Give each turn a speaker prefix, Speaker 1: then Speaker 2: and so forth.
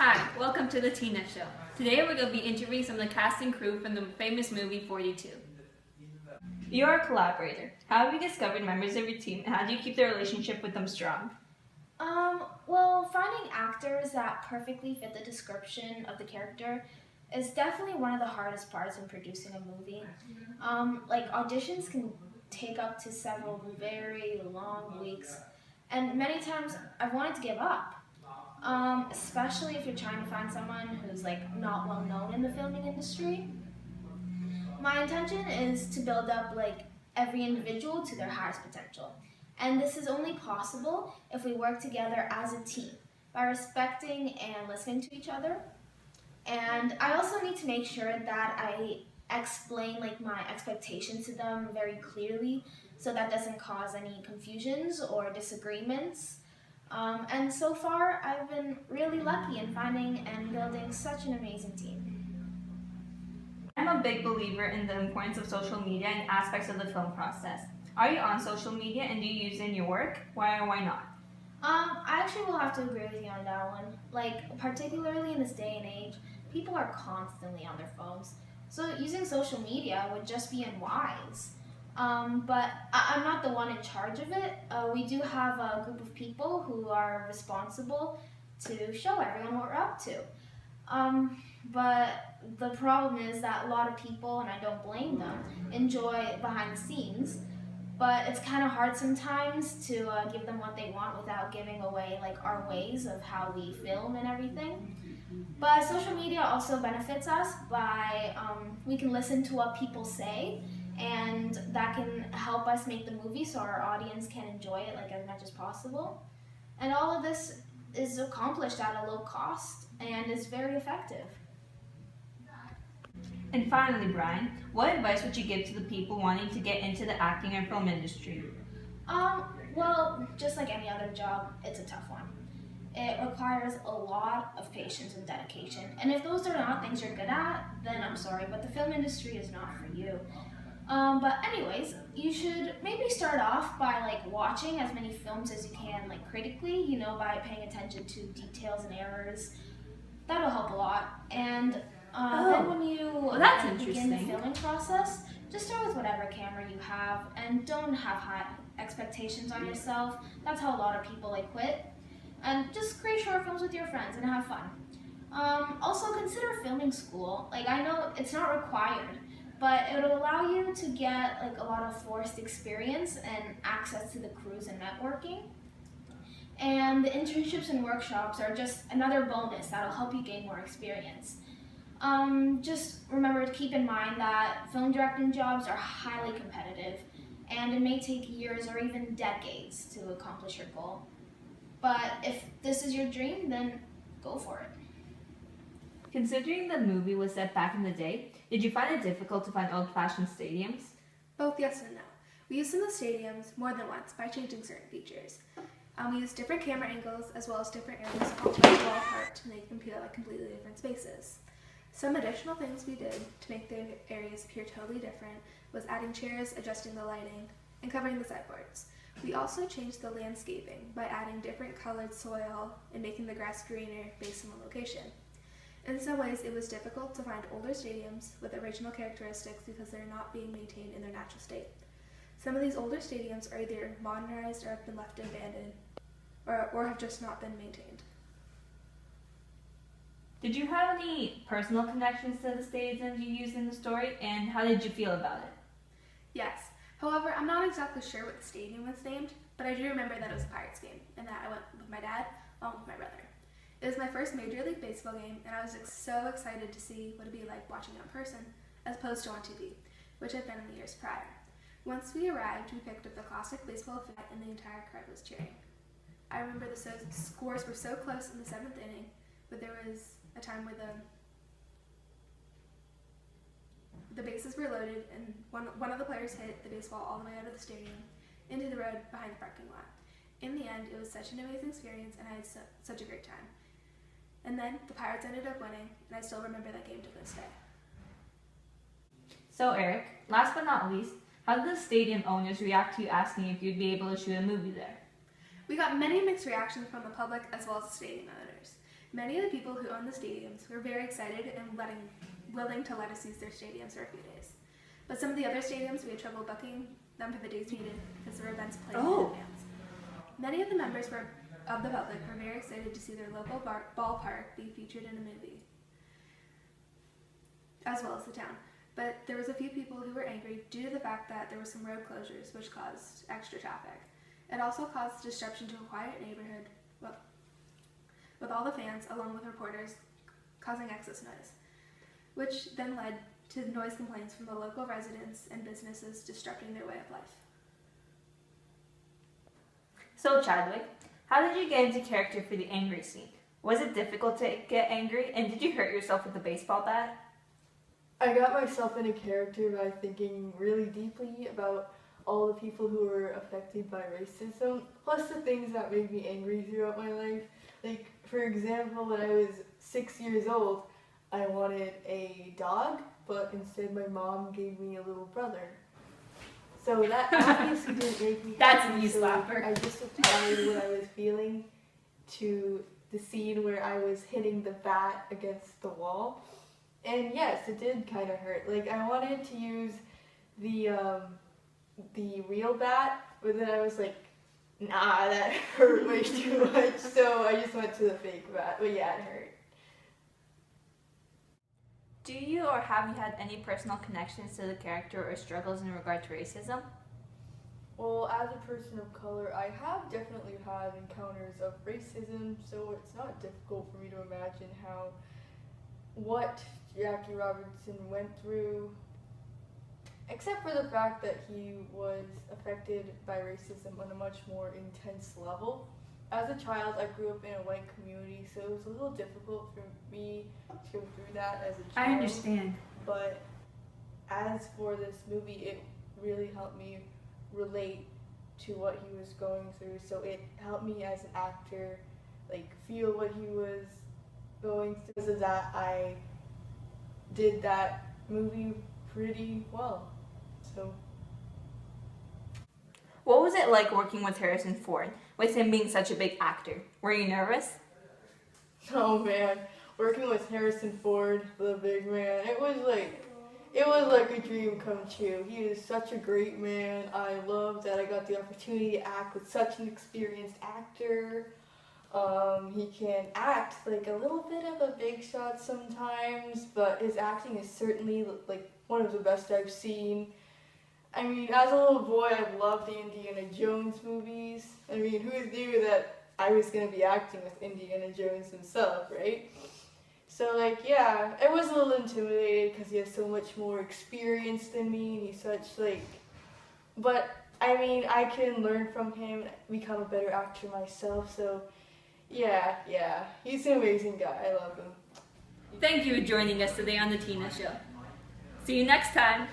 Speaker 1: Hi, welcome to the Tina Show. Today we're going to be interviewing some of the cast and crew from the famous movie 42. You are a collaborator. How have you discovered members of your team and how do you keep the relationship with them strong?
Speaker 2: Well, finding actors that perfectly fit the description of the character is definitely one of the hardest parts in producing a movie. Auditions can take up to several very long weeks, and many times I've wanted to give up. Especially if you're trying to find someone who's not well known in the filming industry. My intention is to build up every individual to their highest potential. And this is only possible if we work together as a team by respecting and listening to each other. And I also need to make sure that I explain my expectations to them very clearly so that doesn't cause any confusions or disagreements. And so far, I've been really lucky in finding and building such an amazing team.
Speaker 1: I'm a big believer in the importance of social media and aspects of the film process. Are you on social media and do you use it in your work? Why or why not?
Speaker 2: I actually will have to agree with you on that one. Particularly in this day and age, people are constantly on their phones. So using social media would just be unwise. But I'm not the one in charge of it. We do have a group of people who are responsible to show everyone what we're up to. But the problem is that a lot of people, and I don't blame them, enjoy behind the scenes. But it's kind of hard sometimes to give them what they want without giving away our ways of how we film and everything. But social media also benefits us by we can listen to what people say, and that can help us make the movie so our audience can enjoy it as much as possible. And all of this is accomplished at a low cost and is very effective.
Speaker 1: And finally, Brian, what advice would you give to the people wanting to get into the acting and film industry?
Speaker 2: Well, just like any other job, it's a tough one. It requires a lot of patience and dedication. And if those are not things you're good at, then I'm sorry, but the film industry is not for you. But anyways, you should maybe start off by watching as many films as you can critically, by paying attention to details and errors. That'll help a lot. And then when you
Speaker 1: that's
Speaker 2: begin the
Speaker 1: interesting.
Speaker 2: filming process, just start with whatever camera you have and don't have high expectations on yourself. That's how a lot of people quit. And just create short films with your friends and have fun. Also consider filming school. I know it's not required, but it'll allow you to get a lot of forced experience and access to the crews and networking. And the internships and workshops are just another bonus that'll help you gain more experience. Just remember to keep in mind that film directing jobs are highly competitive, and it may take years or even decades to accomplish your goal. But if this is your dream, then go for it.
Speaker 1: Considering the movie was set back in the day, did you find it difficult to find old-fashioned stadiums?
Speaker 3: Both yes and no. We used some of the stadiums more than once by changing certain features. We used different camera angles as well as different areas all the wall apart to make them feel like completely different spaces. Some additional things we did to make the areas appear totally different was adding chairs, adjusting the lighting, and covering the sideboards. We also changed the landscaping by adding different colored soil and making the grass greener based on the location. In some ways, it was difficult to find older stadiums with original characteristics because they're not being maintained in their natural state. Some of these older stadiums are either modernized or have been left abandoned or have just not been maintained.
Speaker 1: Did you have any personal connections to the stadiums you used in the story, and how did you feel about it?
Speaker 3: Yes. However, I'm not exactly sure what the stadium was named, but I do remember that it was a Pirates game and that I went with my dad along with my brother. It was my first Major League Baseball game, and I was so excited to see what it'd be like watching it in person as opposed to on TV, which I'd been in the years prior. Once we arrived, we picked up the classic baseball field, and the entire crowd was cheering. I remember the scores were so close in the 7th inning, but there was a time where the bases were loaded, and one of the players hit the baseball all the way out of the stadium into the road behind the parking lot. In the end, it was such an amazing experience, and I had such a great time. And then the Pirates ended up winning, and I still remember that game to this day.
Speaker 1: So Eric, last but not least, how did the stadium owners react to you asking if you'd be able to shoot a movie there?
Speaker 3: We got many mixed reactions from the public as well as the stadium owners. Many of the people who own the stadiums were very excited and willing to let us use their stadiums for a few days. But some of the other stadiums, we had trouble booking them for the days we needed because there were events planned in advance. Many of the members of the public were very excited to see their local ballpark be featured in a movie, as well as the town. But there was a few people who were angry due to the fact that there were some road closures which caused extra traffic. It also caused disruption to a quiet neighborhood with all the fans along with reporters causing excess noise, which then led to noise complaints from the local residents and businesses disrupting their way of life.
Speaker 1: So Chadwick, how did you get into character for the angry scene? Was it difficult to get angry, and did you hurt yourself with a baseball bat?
Speaker 4: I got myself in a character by thinking really deeply about all the people who were affected by racism, plus the things that made me angry throughout my life. Like, for example, when I was 6 years old, I wanted a dog, but instead my mom gave me a little brother. So that obviously didn't make me
Speaker 1: That's
Speaker 4: happy,
Speaker 1: a knee
Speaker 4: so
Speaker 1: slapper.
Speaker 4: I just applied what I was feeling to the scene where I was hitting the bat against the wall. And yes, it did kind of hurt. Like, I wanted to use the real bat, but then I was like, nah, that hurt way too much. So I just went to the fake bat. But yeah, it hurt.
Speaker 1: Do you or have you had any personal connections to the character or struggles in regard to racism?
Speaker 4: Well, as a person of color, I have definitely had encounters of racism, so it's not difficult for me to imagine what Jackie Robinson went through, except for the fact that he was affected by racism on a much more intense level. As a child, I grew up in a white community, so it was a little difficult for me to go through that as a child.
Speaker 1: I understand.
Speaker 4: But as for this movie, it really helped me relate to what he was going through. So it helped me as an actor, like, feel what he was going through. Because of that, I did that movie pretty well. So.
Speaker 1: What was it like working with Harrison Ford, with him being such a big actor? Were you nervous?
Speaker 4: Oh man, working with Harrison Ford, the big man, it was like a dream come true. He is such a great man. I love that I got the opportunity to act with such an experienced actor. He can act like a little bit of a big shot sometimes, but his acting is certainly like one of the best I've seen. I mean, as a little boy, I loved the Indiana Jones movies. I mean, who knew that I was going to be acting with Indiana Jones himself, right? So, like, yeah, I was a little intimidated because he has so much more experience than me, and he's such, like... But, I mean, I can learn from him and become a better actor myself, so, yeah, he's an amazing guy. I love him.
Speaker 1: Thank you for joining us today on The Tina Show. See you next time.